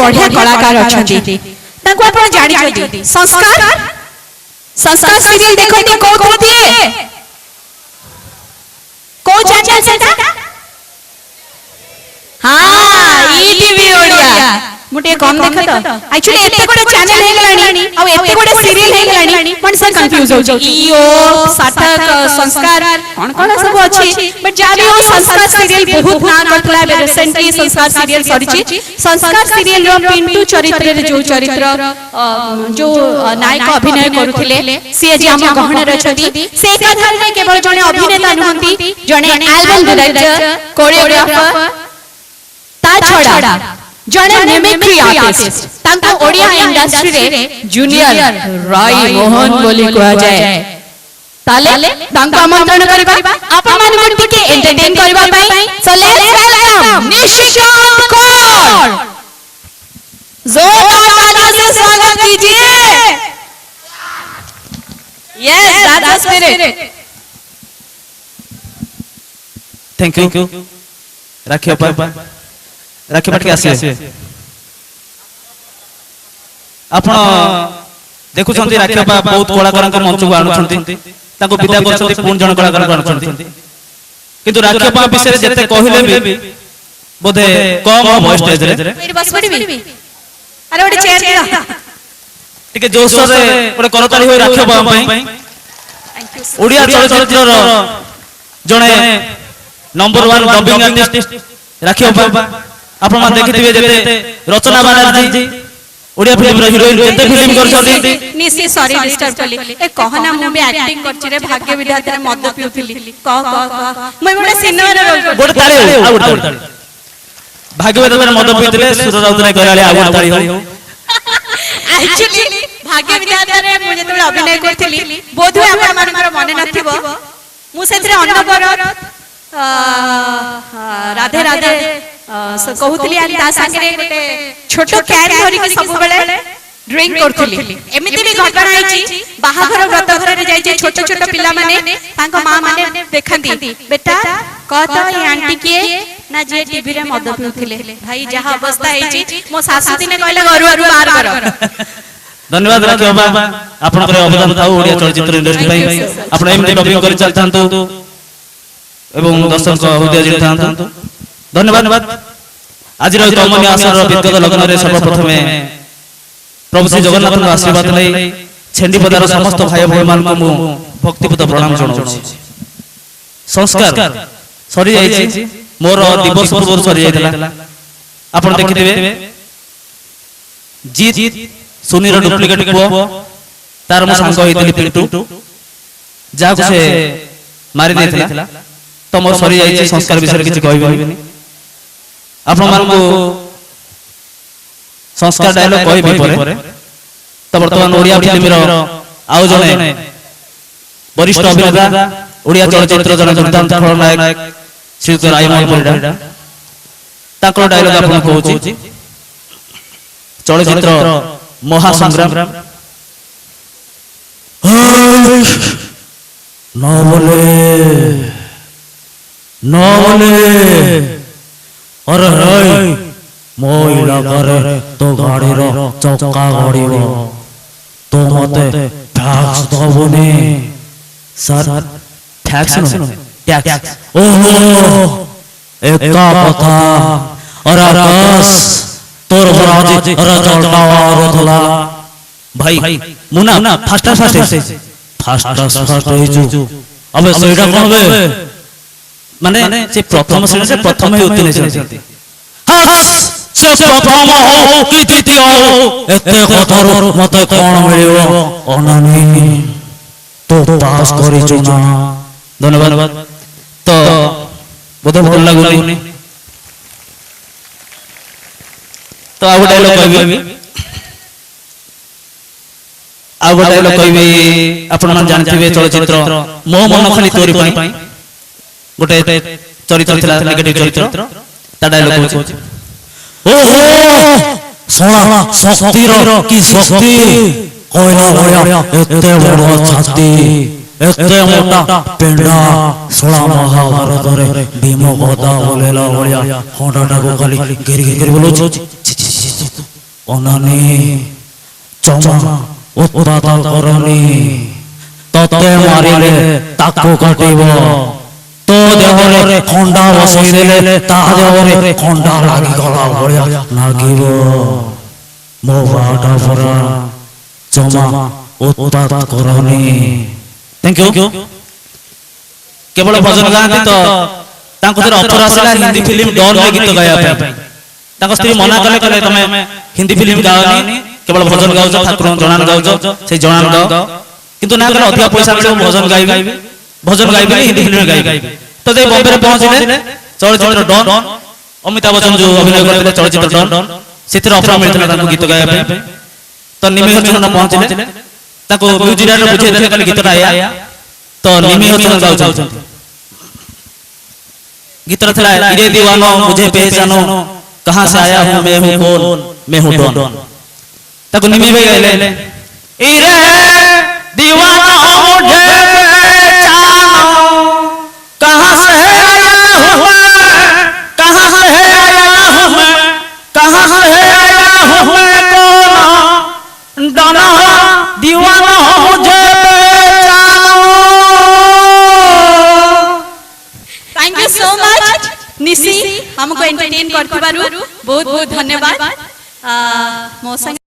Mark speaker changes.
Speaker 1: बढ़िया कलाकार अछंती ताको आपण जानि जदी संस्कार संस्कार सीरियल देखंती कोथि दिए को चैनल सेटा हां ईटीवी ओडिया मुटे कम देख तो एक्चुअली एते गोटे चैनल हे गलानी आ एते गोटे सीरियल हे गलानी पण से कंफ्यूज हो ईओ सार्थक संस्कार कोन कोन सब अछि बट जाबी ओ संस्कार सीरियल बहुत ना करतला रिसेंटली संस्कार सीरियल सरीची संस्कार सीरियल रो पिंटू चरित्र रे जो चरित्र जो नायक अभिनय करूथिले से जे हम गहन रछती से कथा रे केवल जने अभिनेता नहंती जने एल्बम डायरेक्टर कोरियोग्राफर ता छोड़ा जने मिमिक्री आर्टिस्ट तांको ओडिया इंडस्ट्री रे जूनियर रॉय मोहन बोली कहा जाए ताले तांको आमंत्रण करबा आपन मान को टिके एंटरटेन करबा पई so let's welcome Nishikant Kaur जोरदार ताली से स्वागत कीजिए yes Raja spirit
Speaker 2: thank you राखियो पापा राखी पटके आसे आपण देखु छंती राखी बाबा बहुत कलाकार को मंच को आनुछंती ताको विदा करछंती पूर्ण जन कलाकार को आनुछंती किंतु राखी बाबा विषय जते कहिले भी बोधे कम हो स्टेज रे मेरी बस पड़बी अरे ओटे चेयर दियो टिके जोश रे ओटे करताली होई राखी बाबा पई ओडिया चलचित्र रो जणे नंबर 1 डबिंग आर्टिस्ट राखी बाबा आपण मा देखिथिबे जेते रचना बनर्जी ओडिया फिल्म रो हीरोइन जेते फिल्म करछथि
Speaker 1: निसी सॉरी डिस्टर्ब करली ए कहना मु भी एक्टिंग करछि रे भाग्य विधाता रे मद पिउथिली कह मैं मोडे सिनेमा रे रोल
Speaker 2: गोड ताली आ गोड ताली भाग्य विधाता रे मद पिउथिले सुर राउत रे कहले आ गोड ताली हो
Speaker 1: एक्चुअली भाग्य विधाता रे मु जेते अभिनय करथिली बोधु आपण मानकर मने नथिबो मु सेथरे अन्नपर राधे राधे कहूली ता संगे गोटे छोट कैन धरि के सब बेले ड्रिंक करथली एमिति भी घटना आइची बाहाघर व्रत घर रे जाई छोट छोट पिला माने तांको मां माने देखंती बेटा कहत ए आंटी के ना जे टीवी रे मद पिउथिले भाई जहा अवस्था आइची मो सासु दिने कहले घरु बाहर कर
Speaker 2: धन्यवाद राखी बाबा आपण करे अवदान थाउ ओडिया चलचित्र इंडस्ट्री पई आपण एमिति डबिंग करि चलथांतु एवं दर्शक हृदय जितांतु धन्यवाद आज कमनी आसर विगत लग्न रे सर्वप्रथम प्रभु श्री जगन्नाथ आशीर्वाद नै छेंडीपदार समस्त भाई भाई मान को भक्तिपूत प्रणाम जणाउछि संस्कार सरी जाइछि मोर दिवस पूर्व सरी जाइतला आपण देखिथिबे जीत सुनीर डुप्लिकेट को तार मो सांग होइतली पिंटू जाको से मारि देथिला तो मोर सरी जाइछि संस्कार विषय किछि कहबिनी आपण मान को संस्कार डायलॉग कहबी परे तो वर्तमान ओडिया फिल्म रो आउ जने वरिष्ठ अभिनेता ओडिया चलचित्र जन दुर्दांत खलनायक श्री रायमल परिडा ताकर डायलॉग आपण कहूची चलचित्र महासंग्राम न बोले अरे हाय मो इलाका रे तो गाड़ी रो चौका गड़ीबो तो मते टैक्स दबोनी सर टैक्स नो टैक्स ओहो एका कथा अरे आकाश तोर बराज अरे चलता रोधला भाई मुना फास्ट होइजु अबे सेटा कोन बे माने से प्रथम श्रेणी से प्रथम ही उत्तीर्ण होती से प्रथम हो कि द्वितीय हो एते कथार मते कोन मिलियो अनानी तो पास करिछु ना धन्यवाद तो बोधे भल लागुनी तो आ डायलॉग कहबी आ डायलॉग कहबी आपण मान जानथिबे चलचित्र मो मन खाली तोरी पई गोटे चरित्र थिला नेगेटिव चरित्र ता डायलॉग होची ओहो सोना शक्ति रो की शक्ति कोइला होया एते बड़ छाती एते मोटा पेंडा सोला महाभारत रे भीम गदा बोलेला होया होंडा को खाली गिर गिर बोलो অনানি চমা উৎপাত করনি ততে মারিলে তাকু কাটিব তো দেহরে খন্ডা বসাই দেলে তা দেহরে খন্ডা লাগি গলা ভଳିଆ লাগিব ମୋ ବାଟା ପରା ଜମା ଉତ୍ପାତ କରନି। Thank you. କେବଳ ଭଜନ ଗାଆନ୍ତି ତ ତାଙ୍କ ଥରେ ଅଫର ଆସିଲା ହିନ୍ଦୀ ଫିଲ୍ମ ଡନ୍ରେ ଗୀତ ଗାଇବା ପାଇଁ। ତାଙ୍କ ସ୍ତ୍ରୀ ମନା କଲେ, କହିଲେ ତମେ ହିନ୍ଦୀ ଫିଲ୍ମ ଗାଅନି, କେବଳ ଭଜନ ଗାଉଛ, ଠାକୁରଙ୍କ ଜଣାଣ ଗାଉଛ, ସେଇ ଜଣାଣ ଗାଅ। କିନ୍ତୁ ନା କଲେ ଅଧିକ ପଇସା ମିଳିବ, ଭଜନ ଗାଇବି, ଭଜନ ଗାଇବିନି, ହିନ୍ଦୀ ଫିଲ୍ମ ଗାଇବି। ତ ସେ ବମ୍ବେରେ ପହଞ୍ଚିଲେ, ଚଳଚ୍ଚିତ୍ର ଡନ୍, ଅମିତାଭ ବଚ୍ଚନ ଯୋଉ ଅଭିନୟ କରିଥିଲେ ଚଳଚ୍ଚିତ୍ର ଡନ୍, ସେଥିରେ ଅଫର ମିଳିଥିଲା ତାଙ୍କୁ ଗୀତ ଗାଇବା ପାଇଁ। ତ ନିମି ହରିଚନ୍ଦନ ପହଞ୍ଚିଲେ, ତାଙ୍କୁ ମ୍ୟୁଜିକ୍ ଡାଇରେକ୍ଟର ବୁଝେଇଦେଲେ, କହିଲେ ଗୀତଟା ଏଇଆ। ତ ନିମି ହରିଚନ୍ଦନ ଗାଉଛନ୍ତି। गीतरा था इरे दीवानो मुझे पहचानो कहां से आया हूं मैं हूं कौन मैं हूं डॉन। तक निमी भाई गाइले इरे दीवानो मुझे पहचानो कहां से आया हूं कहां से आया हूं मैं कहां से आया हूं मैं कौन डॉन दीवानो मुझे
Speaker 1: thank you so much Nishi हमको एंटरटेन करथिबारु बहुत बहुत धन्यवाद। मो संग